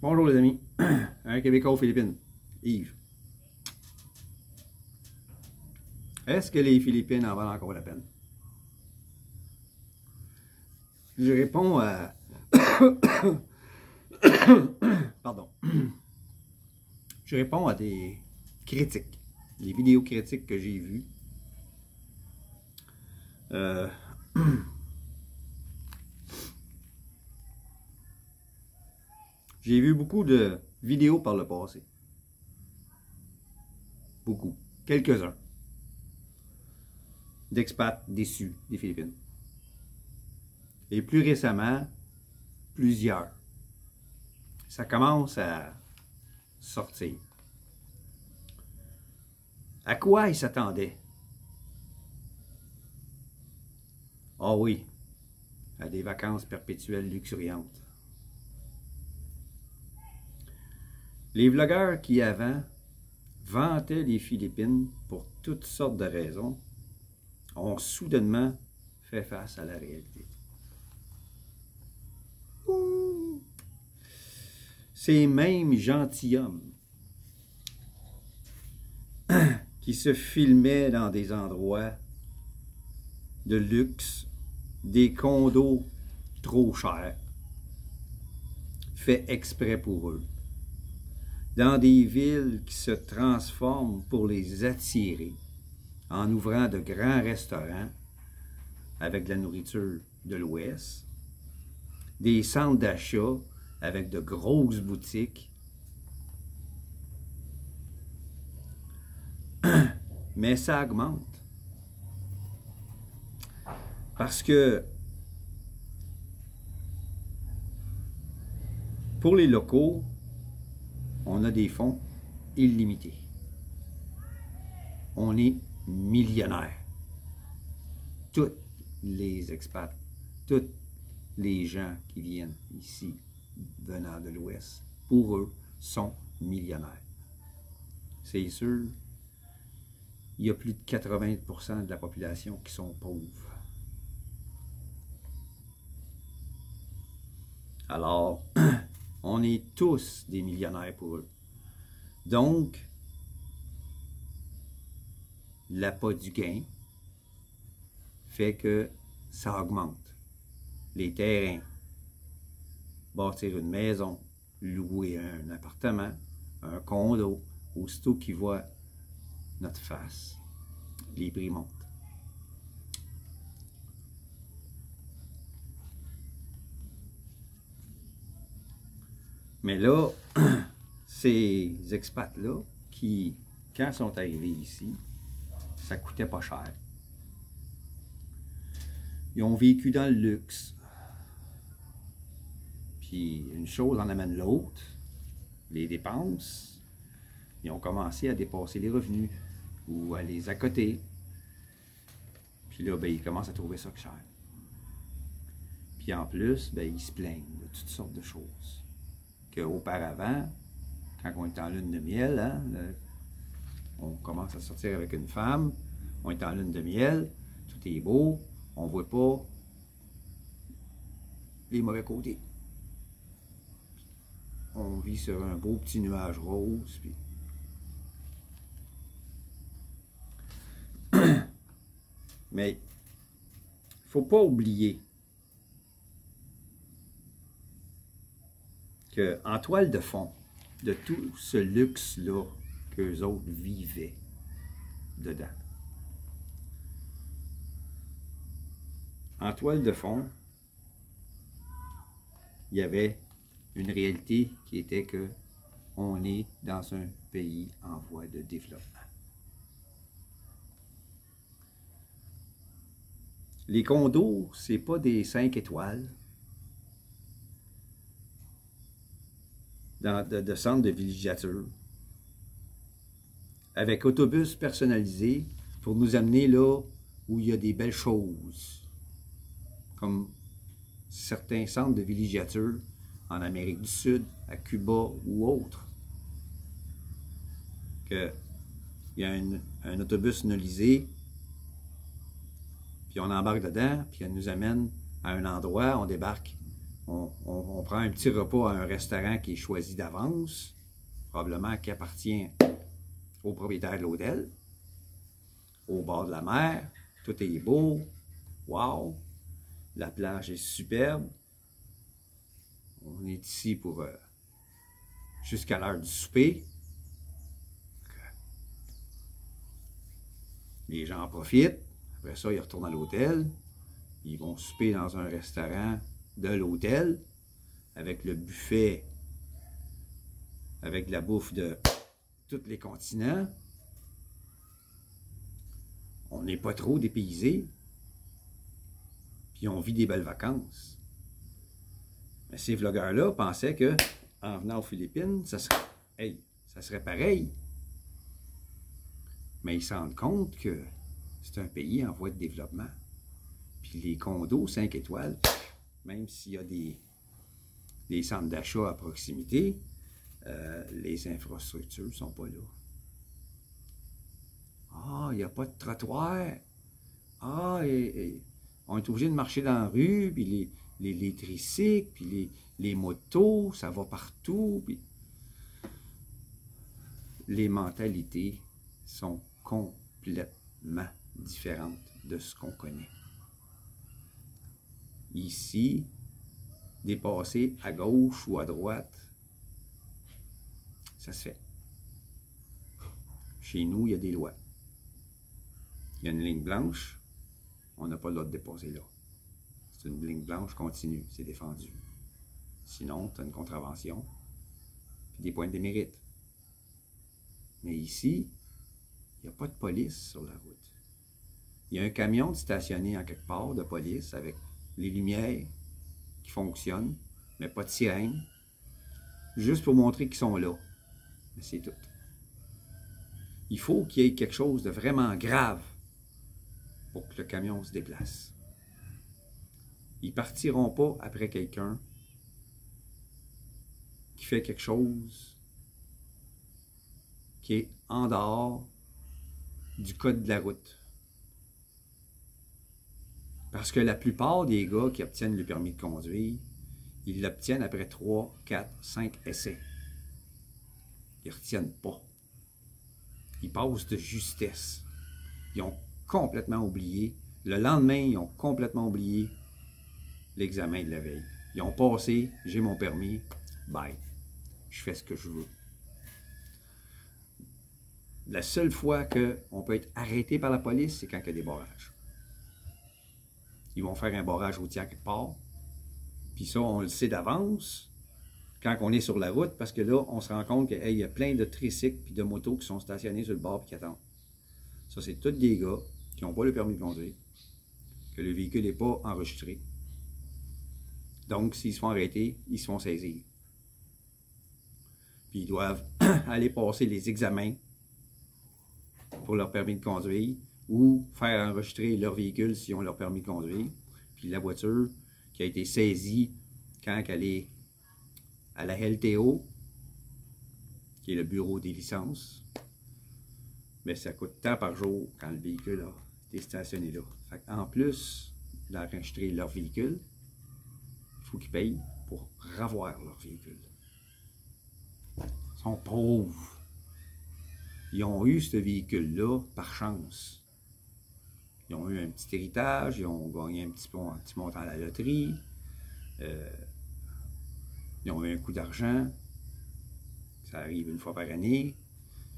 Bonjour les amis, un Québécois aux Philippines, Yves. Est-ce que les Philippines en valent encore la peine? Je réponds à... Pardon. Je réponds à des critiques, des vidéos critiques que j'ai vues. J'ai vu beaucoup de vidéos par le passé. Beaucoup. Quelques-uns. D'expats déçus des Philippines. Et plus récemment, plusieurs. Ça commence à sortir. À quoi ils s'attendaient? Ah oui, à des vacances perpétuelles luxuriantes. Les vlogueurs qui avant vantaient les Philippines pour toutes sortes de raisons ont soudainement fait face à la réalité. Ces mêmes gentilshommes qui se filmaient dans des endroits de luxe, des condos trop chers, faits exprès pour eux, dans des villes qui se transforment pour les attirer, en ouvrant de grands restaurants avec de la nourriture de l'Ouest, des centres d'achat avec de grosses boutiques. Mais ça augmente. Parce que pour les locaux, on a des fonds illimités. On est millionnaire. Tous les expats, tous les gens qui viennent ici, venant de l'Ouest, pour eux, sont millionnaires. C'est sûr, il y a plus de 80% de la population qui sont pauvres. Alors, on est tous des millionnaires pour eux. Donc, l'appât du gain fait que ça augmente. Les terrains, bâtir une maison, louer un appartement, un condo, aussitôt qu'ils voient notre face, les prix montent. Mais là, ces expats-là, qui, quand ils sont arrivés ici, ça coûtait pas cher. Ils ont vécu dans le luxe. Puis une chose en amène l'autre, les dépenses, ils ont commencé à dépasser les revenus ou à les accoter. Puis là, ben, ils commencent à trouver ça cher. Puis en plus, ben, ils se plaignent de toutes sortes de choses. Qu'auparavant, quand on est en lune de miel, hein, on commence à sortir avec une femme, on est en lune de miel, tout est beau, on ne voit pas les mauvais côtés. On vit sur un beau petit nuage rose. Puis... Mais il ne faut pas oublier qu'en toile de fond de tout ce luxe-là qu'eux autres vivaient dedans, en toile de fond, il y avait une réalité qui était que on est dans un pays en voie de développement. Les condos, c'est pas des 5 étoiles de centres de villégiature avec autobus personnalisés pour nous amener là où il y a des belles choses, comme certains centres de villégiature en Amérique du Sud, à Cuba ou autre. Il y a un autobus nolisé, puis on embarque dedans, puis elle nous amène à un endroit, on débarque on prend un petit repas à un restaurant qui est choisi d'avance, probablement qui appartient au propriétaire de l'hôtel, au bord de la mer, tout est beau, wow, la plage est superbe. On est ici pour jusqu'à l'heure du souper. Les gens en profitent. Après ça, ils retournent à l'hôtel. Ils vont souper dans un restaurant de l'hôtel avec le buffet, avec la bouffe de tous les continents. On n'est pas trop dépaysé. Puis on vit des belles vacances. Mais ces vlogueurs-là pensaient que en venant aux Philippines, ça serait pareil. Mais ils se rendent compte que c'est un pays en voie de développement. Puis les condos 5 étoiles, même s'il y a des centres d'achat à proximité, les infrastructures ne sont pas là. Ah, il n'y a pas de trottoir. Ah, on est obligé de marcher dans la rue, puis les tricycles, puis les motos, ça va partout. Puis les mentalités sont complètement différentes de ce qu'on connaît. Ici, dépasser à gauche ou à droite, ça se fait. Chez nous, il y a des lois. Il y a une ligne blanche, on n'a pas le droit de dépasser là. C'est une ligne blanche continue, c'est défendu. Sinon, tu as une contravention, puis des points de démérite. Mais ici, il n'y a pas de police sur la route. Il y a un camion stationné en quelque part de police avec les lumières qui fonctionnent, mais pas de sirène, juste pour montrer qu'ils sont là. Mais c'est tout. Il faut qu'il y ait quelque chose de vraiment grave pour que le camion se déplace. Ils ne partiront pas après quelqu'un qui fait quelque chose qui est en dehors du code de la route. Parce que la plupart des gars qui obtiennent le permis de conduire, ils l'obtiennent après 3, 4, 5 essais. Ils ne retiennent pas. Ils passent de justesse. Ils ont complètement oublié. Le lendemain, ils ont complètement oublié l'examen de la veille. Ils ont passé, j'ai mon permis, bye. Je fais ce que je veux. La seule fois qu'on peut être arrêté par la police, c'est quand il y a des barrages. Ils vont faire un barrage routier quelque part. Puis ça, on le sait d'avance quand on est sur la route, parce que là, on se rend compte qu'il y a plein de tricycles et de motos qui sont stationnés sur le bord et qui attendent. Ça, c'est tous des gars qui n'ont pas le permis de conduire, que le véhicule n'est pas enregistré. Donc, s'ils se font arrêter, ils se font saisir. Puis ils doivent aller passer les examens pour leur permis de conduire ou faire enregistrer leur véhicule s'ils ont leur permis de conduire. Puis la voiture qui a été saisie quand elle est à la LTO, qui est le bureau des licences, mais ça coûte tant par jour quand le véhicule a été stationné là. Fait en plus d'enregistrer leur véhicule, il faut qu'ils payent pour revoir leur véhicule. Ils sont pauvres. Ils ont eu ce véhicule-là par chance. Ils ont eu un petit héritage, ils ont gagné un petit montant à la loterie, ils ont eu un coup d'argent, ça arrive une fois par année,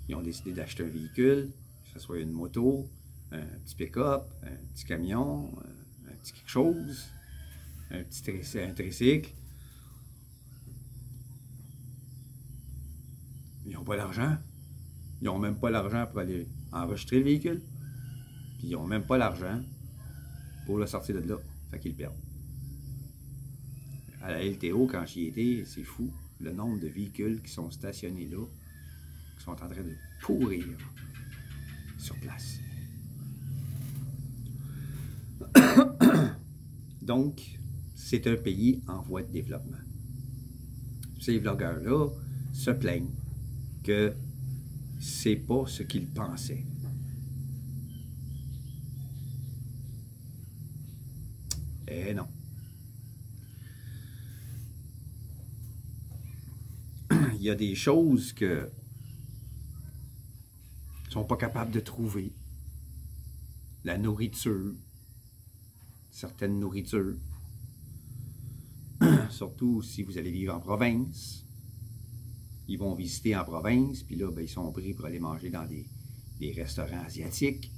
ils ont décidé d'acheter un véhicule, que ce soit une moto, un petit pick-up, un petit camion, un petit quelque chose, un tricycle. Ils n'ont pas l'argent. Ils n'ont même pas l'argent pour aller enregistrer le véhicule. Puis ils n'ont même pas l'argent pour le sortir de là. Fait qu'ils le perdent. À la LTO, quand j'y étais, c'est fou. Le nombre de véhicules qui sont stationnés là, qui sont en train de pourrir sur place. Donc, c'est un pays en voie de développement. Ces vlogueurs-là se plaignent que c'est pas ce qu'ils pensaient. Eh non. il y a des choses que ne sont pas capables de trouver. La nourriture, certaines nourritures, surtout si vous allez vivre en province. Ils vont visiter en province, puis là, ben, ils sont pris pour aller manger dans des restaurants asiatiques,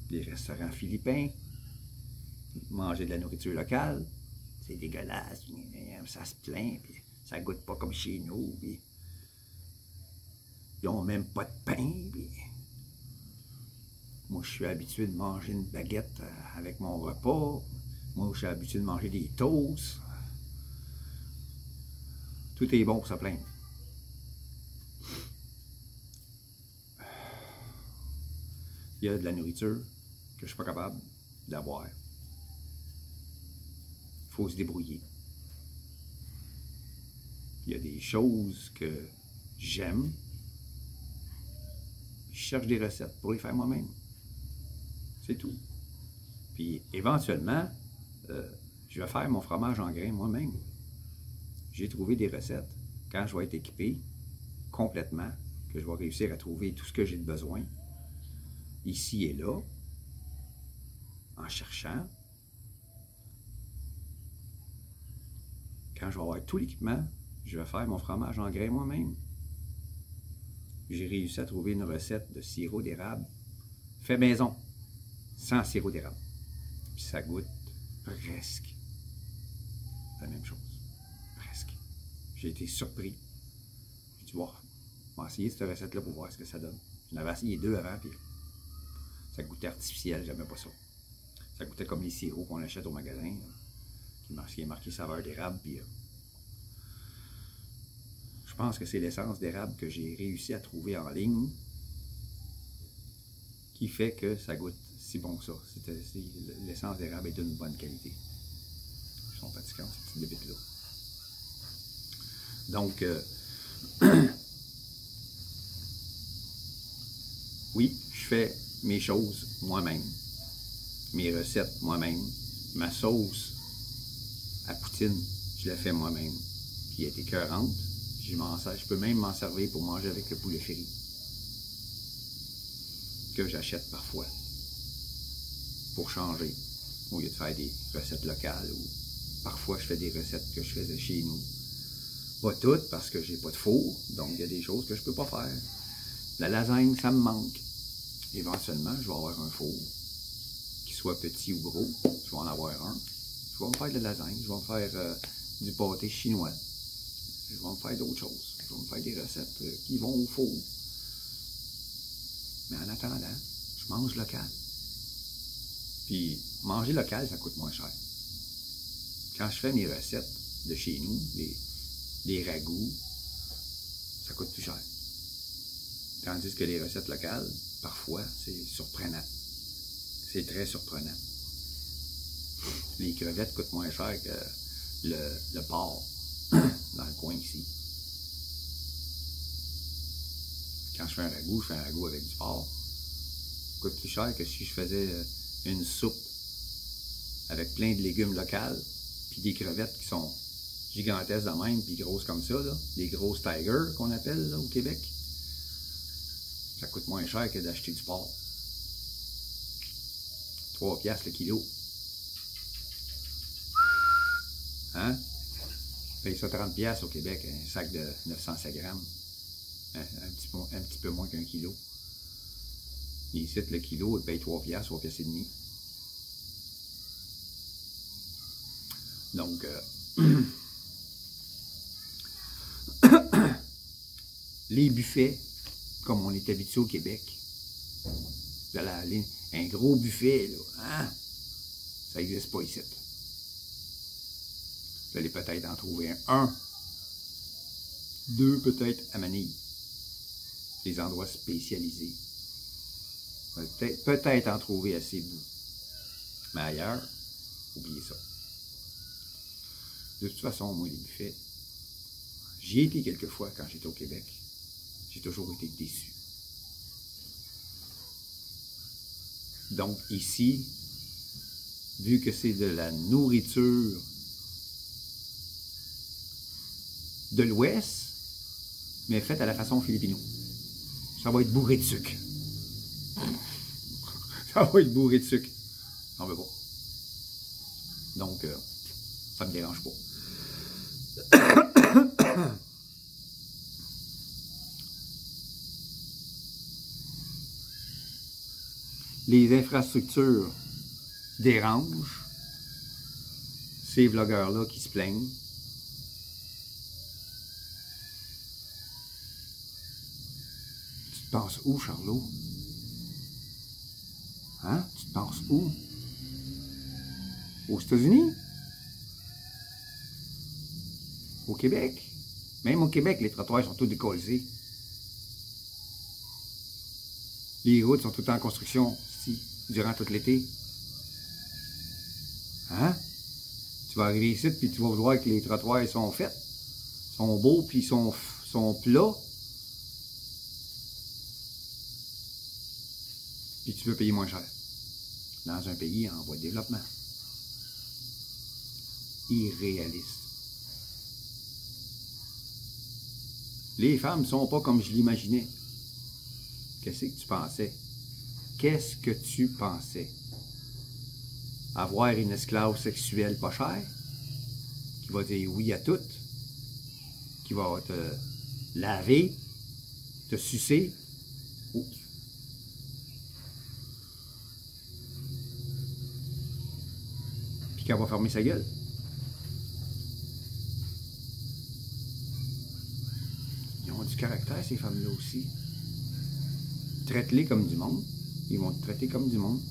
des restaurants philippins, manger de la nourriture locale. C'est dégueulasse, ça se plaint, puis ça goûte pas comme chez nous, puis ils n'ont même pas de pain, puis moi, je suis habitué de manger une baguette avec mon repas. Moi, je suis habitué de manger des toasts. Tout est bon pour se plaindre. Il y a de la nourriture que je ne suis pas capable d'avoir. Il faut se débrouiller. Il y a des choses que j'aime. Je cherche des recettes pour les faire moi-même. C'est tout. Puis éventuellement, je vais faire mon fromage en grains moi-même. J'ai trouvé des recettes. Quand je vais être équipé complètement, que je vais réussir à trouver tout ce que j'ai de besoin, ici et là, en cherchant, quand je vais avoir tout l'équipement, je vais faire mon fromage en grains moi-même. J'ai réussi à trouver une recette de sirop d'érable fait maison, sans sirop d'érable. Puis ça goûte presque la même chose. Presque. J'ai été surpris. J'ai dit, wow, on va essayer cette recette-là pour voir ce que ça donne. J'en avais essayé 2 avant, puis ça goûtait artificiel, j'aimais pas ça. Ça goûtait comme les sirops qu'on achète au magasin, qui est marqué saveur d'érable, puis je pense que c'est l'essence d'érable que j'ai réussi à trouver en ligne qui fait que ça goûte si bon que ça. L'essence d'érable est d'une bonne qualité. Ils sont fatigants, ces petites bébites-là. Donc, oui, je fais mes choses moi-même, mes recettes moi-même, ma sauce à poutine, je la fais moi-même, qui est écœurante. Je peux même m'en servir pour manger avec le poulet frit, que j'achète parfois, pour changer, au lieu de faire des recettes locales, ou parfois je fais des recettes que je faisais chez nous. Pas toutes, parce que j'ai pas de four, donc il y a des choses que je peux pas faire. La lasagne, ça me manque. Éventuellement, je vais avoir un four, qui soit petit ou gros, je vais en avoir un. Je vais me faire de la lasagne, je vais me faire du pâté chinois. Je vais me faire d'autres choses. Je vais me faire des recettes qui vont au four. Mais en attendant, je mange local. Puis, manger local, ça coûte moins cher. Quand je fais mes recettes de chez nous, des ragoûts, ça coûte plus cher. Tandis que les recettes locales, parfois, c'est surprenant. C'est très surprenant. Les crevettes coûtent moins cher que le porc dans le coin ici. Quand je fais un ragoût avec du porc. Ça coûte plus cher que si je faisais une soupe avec plein de légumes locaux, puis des crevettes qui sont gigantesques de même, puis grosses comme ça, là, des grosses Tiger qu'on appelle là, au Québec. Ça coûte moins cher que d'acheter du porc. 3 piastres le kilo. Hein? Paye ça 30 piastres au Québec, un sac de 905 grammes. Un petit peu moins qu'un kilo. Et ici, le kilo, il paye 3 piastres, 3 piastres et demi. Donc, les buffets, comme on est habitué au Québec, un gros buffet, là, hein? Ça n'existe pas ici. Vous allez peut-être en trouver un, 2 peut-être à Manille. Des endroits spécialisés. Peut-être en trouver à Cebu. Mais ailleurs, oubliez ça. De toute façon, moi, les buffets, j'y ai été quelques fois quand j'étais au Québec. J'ai toujours été déçu. Donc ici, vu que c'est de la nourriture de l'Ouest, mais faite à la façon filipino. Ça va être bourré de sucre. Ça va être bourré de sucre. On veut pas. Donc, ça me dérange pas. Les infrastructures dérangent ces vlogueurs-là qui se plaignent. Tu te penses où, Charlot? Hein? Tu te penses où? Aux États-Unis? Au Québec? Même au Québec, les trottoirs sont tous décollés. Les routes sont tout le temps en construction ici, durant tout l'été. Hein? Tu vas arriver ici, puis tu vas voir que les trottoirs sont faits, sont beaux, puis sont plats. Puis tu veux payer moins cher. Dans un pays en voie de développement. Irréaliste. Les femmes ne sont pas comme je l'imaginais. Qu'est-ce que tu pensais? Qu'est-ce que tu pensais? Avoir une esclave sexuelle pas chère, qui va dire oui à tout, qui va te laver, te sucer. Oups. Puis qu'elle va fermer sa gueule. Ils ont du caractère, ces femmes-là aussi. Traite-les comme du monde. Ils vont te traiter comme du monde.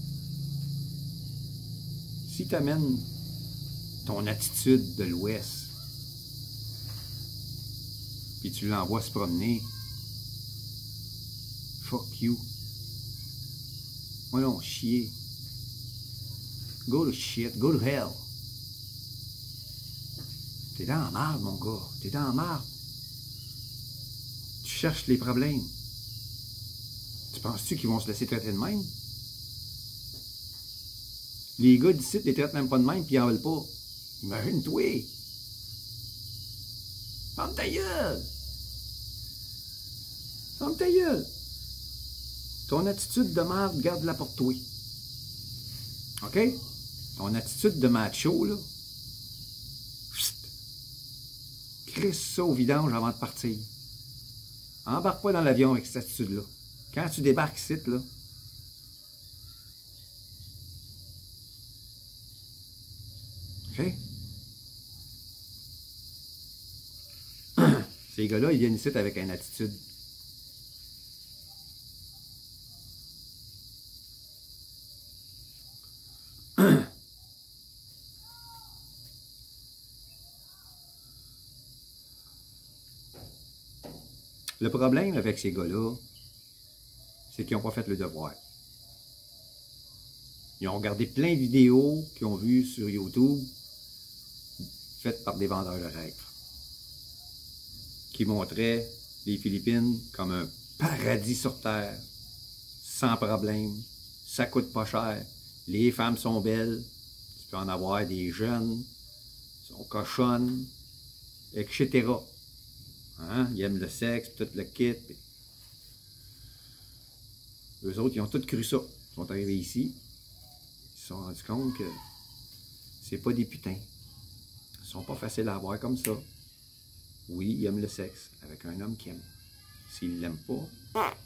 Si tu amènes ton attitude de l'Ouest, puis tu l'envoies se promener, fuck you. Moi non, chier. Go to shit, go to hell. T'es dans la marde, mon gars. T'es dans la marde. Tu cherches les problèmes. Tu penses-tu qu'ils vont se laisser traiter de même? Les gars d'ici, les traitent même pas de même, puis ils en veulent pas. Imagine-toi. Ferme ta gueule. Ferme ta gueule. Ton attitude de merde, garde-la pour toi. OK? Ton attitude de macho, là, crisse ça au vidange avant de partir. Embarque pas dans l'avion avec cette attitude-là. Quand tu débarques ici, là, OK? Ces gars-là, ils viennent ici avec une attitude. Le problème avec ces gars-là, c'est qu'ils n'ont pas fait le devoir. Ils ont regardé plein de vidéos qu'ils ont vues sur YouTube, faites par des vendeurs de rêves, qui montraient les Philippines comme un paradis sur terre, sans problème, ça coûte pas cher, les femmes sont belles, tu peux en avoir des jeunes, sont cochonnes, etc. Hein? Ils aiment le sexe, tout le kit. Eux autres, ils ont tous cru ça. Ils sont arrivés ici, ils se sont rendus compte que c'est pas des putains. Ils sont pas faciles à avoir comme ça. Oui, ils aiment le sexe avec un homme qui aime. S'ils ne l'aiment pas,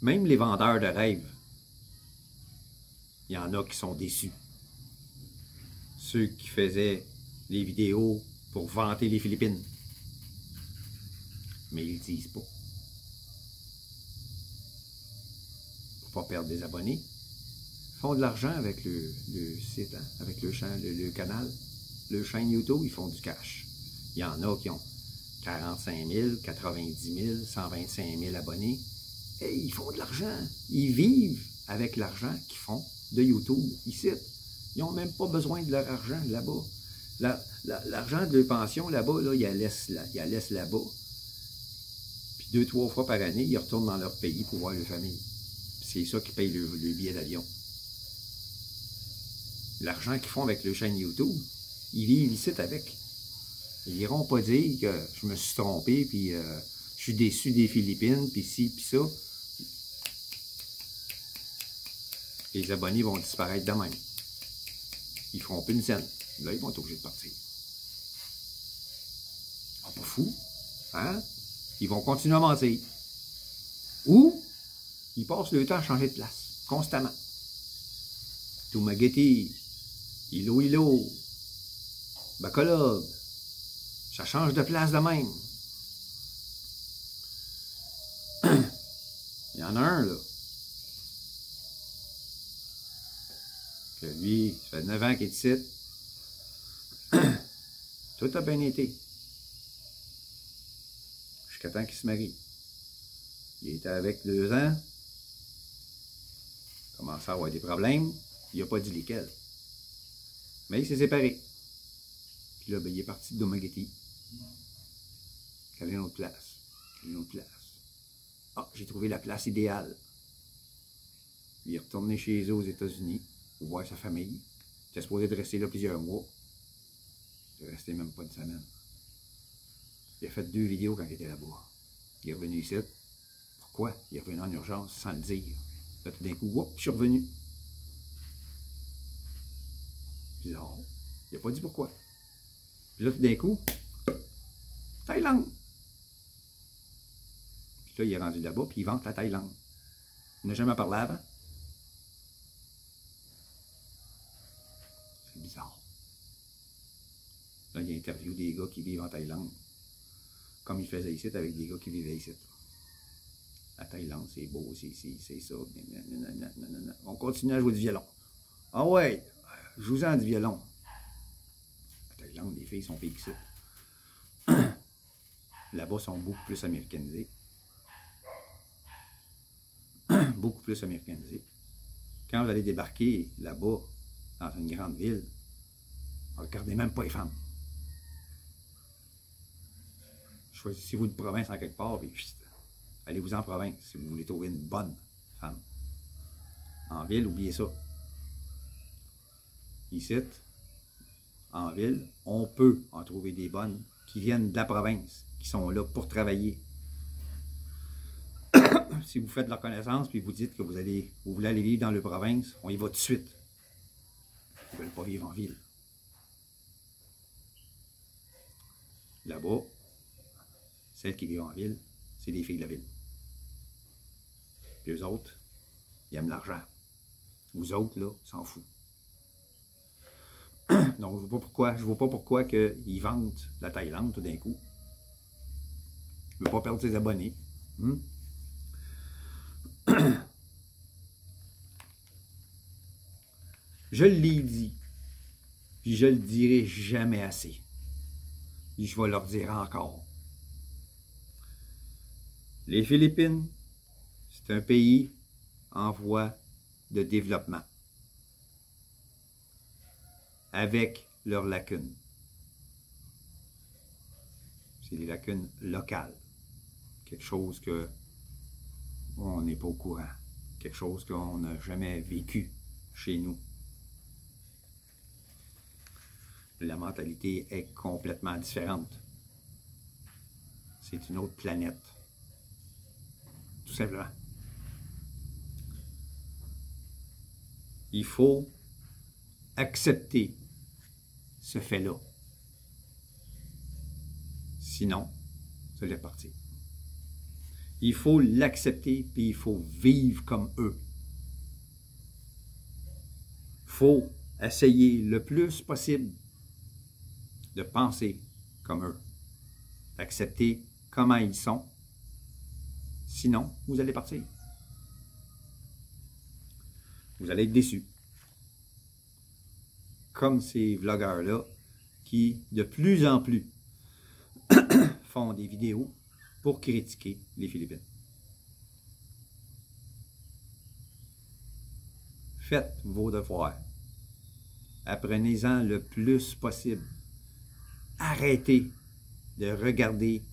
même les vendeurs de rêves, il y en a qui sont déçus. Ceux qui faisaient les vidéos pour vanter les Philippines. Mais ils ne disent pas. Pour pas perdre des abonnés. Ils font de l'argent avec le site, hein, avec le canal, le chaîne YouTube, ils font du cash. Il y en a qui ont 45 000, 90 000, 125 000 abonnés. Et ils font de l'argent. Ils vivent avec l'argent qu'ils font de YouTube ici. Ils n'ont même pas besoin de leur argent là-bas. L'argent de leur pension là-bas, là, ils la laissent là-bas. Puis 2-3 fois par année, ils retournent dans leur pays pour voir leur famille. C'est ça qui paye le billet d'avion. l'argent qu'ils font avec le chaîne YouTube, ils vivent ici avec. Ils n'iront pas dire que je me suis trompé, puis je suis déçu des Philippines, puis ci, puis ça. Les abonnés vont disparaître de même. Ils feront plus une scène. Là, ils vont être obligés de partir. Ils sont pas fous. Hein? Ils vont continuer à mentir. Ou, ils passent le temps à changer de place, constamment. Toumageti, Ilo, Bacolod, ça change de place de même. Il y en a un, là, que lui, ça fait 9 ans qu'il est ici. Tout a bien été. Jusqu'à temps qu'il se marie. Il était avec 2 ans. Il commençait à avoir des problèmes. Il n'a pas dit lesquels. Mais il s'est séparé. Puis là, ben, il est parti de Domageti. Il avait une autre place. Une autre place. Ah, j'ai trouvé la place idéale. Il est retourné chez eux aux États-Unis pour voir sa famille. Il était supposé de rester là plusieurs mois. Il est resté même pas une semaine. Il a fait 2 vidéos quand il était là-bas. Il est revenu ici. Pourquoi? Il est revenu en urgence sans le dire. Là, tout d'un coup, whoop, je suis revenu. Bizarre. Il n'a pas dit pourquoi. Puis là, tout d'un coup, Thaïlande. Puis là, il est rendu là-bas, puis il vante la Thaïlande. Il n'a jamais parlé avant. C'est bizarre. Là, il interviewe des gars qui vivent en Thaïlande. Comme il faisait ici avec des gars qui vivaient ici. La Thaïlande, c'est beau, c'est ça. Nanana. On continue à jouer du violon. Ah ouais, joue-en du violon. La Thaïlande, les filles sont pires que ça. Là-bas, sont beaucoup plus américanisées. Beaucoup plus américanisées. Quand vous allez débarquer là-bas, dans une grande ville, regardez même pas les femmes. Choisissez-vous une province en quelque part, et allez-vous en province si vous voulez trouver une bonne femme. En ville, oubliez ça. Ici, en ville, on peut en trouver des bonnes qui viennent de la province, qui sont là pour travailler. Si vous faites leur connaissance puis vous dites que vous voulez aller vivre dans la province, on y va tout de suite. Ils ne veulent pas vivre en ville. Là-bas, celles qui vivent en ville, c'est des filles de la ville. Puis eux autres, ils aiment l'argent. Vous autres, là, s'en foutent. Donc, je ne vois pas pourquoi ils vendent la Thaïlande tout d'un coup. Il ne veut pas perdre ses abonnés. Je l'ai dit, puis je le dirai jamais assez. Et je vais leur dire encore. Les Philippines, c'est un pays en voie de développement, avec leurs lacunes. C'est des lacunes locales. Quelque chose que on n'est pas au courant. Quelque chose qu'on n'a jamais vécu chez nous. La mentalité est complètement différente. C'est une autre planète. Tout simplement. Il faut accepter ce fait-là. Sinon, ça laisse partir. Il faut l'accepter, puis il faut vivre comme eux. Il faut essayer le plus possible de penser comme eux. D'accepter comment ils sont. Sinon, vous allez partir. Vous allez être déçus. Comme ces vlogueurs-là qui, de plus en plus, font des vidéos pour critiquer les Philippines. Faites vos devoirs. Apprenez-en le plus possible. Arrêtez de regarder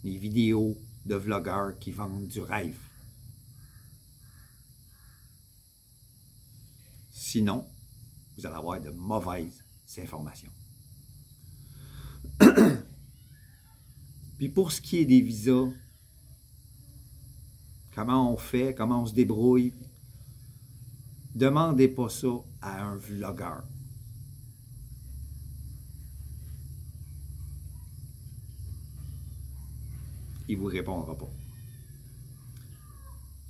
les vidéos de vlogueurs qui vendent du rêve. Sinon, vous allez avoir de mauvaises informations. Puis pour ce qui est des visas, comment on fait, comment on se débrouille, demandez pas ça à un vlogueur. Il ne vous répondra pas.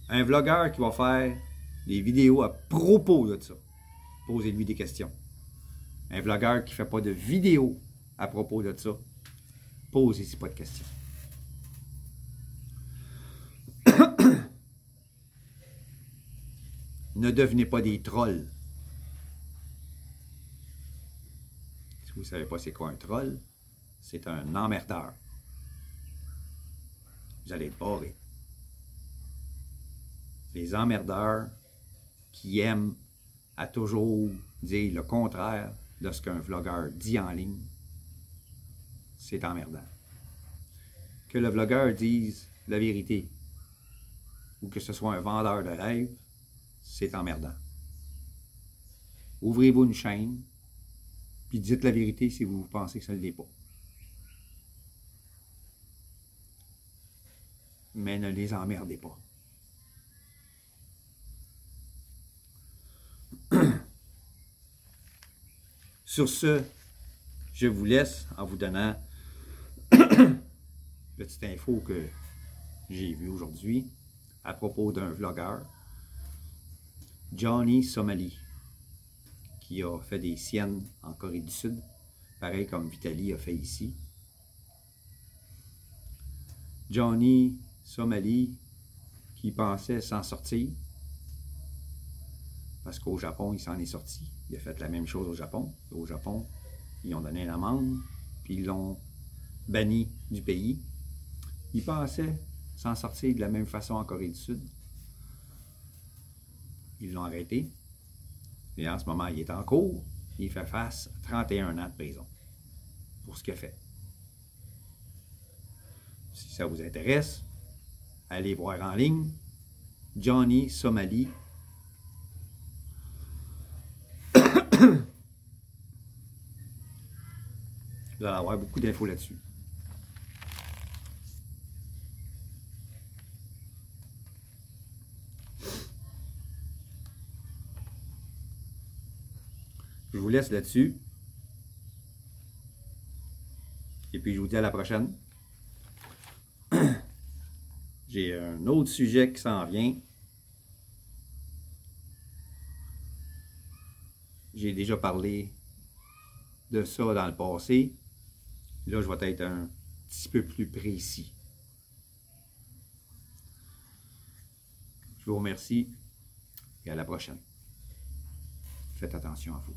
Un vlogueur qui va faire des vidéos à propos de ça, posez-lui des questions. Un vlogueur qui ne fait pas de vidéos à propos de ça, posez-y pas de questions. Ne devenez pas des trolls. Si vous ne savez pas c'est quoi un troll, c'est un emmerdeur. Vous allez être barré. Les emmerdeurs qui aiment à toujours dire le contraire de ce qu'un vlogueur dit en ligne, c'est emmerdant. Que le vlogueur dise la vérité ou que ce soit un vendeur de rêves, c'est emmerdant. Ouvrez-vous une chaîne, puis dites la vérité si vous pensez que ça ne l'est pas. Mais ne les emmerdez pas. Sur ce, je vous laisse en vous donnant petite info que j'ai vue aujourd'hui à propos d'un vlogueur, Johnny Somali, qui a fait des siennes en Corée du Sud, pareil comme Vitaly a fait ici. Johnny Somali qui pensait s'en sortir, parce qu'au Japon, il s'en est sorti. Il a fait la même chose au Japon. Au Japon, ils ont donné une amende, puis ils l'ont banni du pays. Il pensait s'en sortir de la même façon en Corée du Sud. Ils l'ont arrêté. Et en ce moment, il est en cours. Il fait face à 31 ans de prison pour ce qu'il a fait. Si ça vous intéresse, allez voir en ligne Johnny Somali. Vous allez avoir beaucoup d'infos là-dessus. Je vous laisse là-dessus. Et puis je vous dis à la prochaine. J'ai un autre sujet qui s'en vient. J'ai déjà parlé de ça dans le passé. Là, je vais être un petit peu plus précis. Je vous remercie et à la prochaine. Faites attention à vous.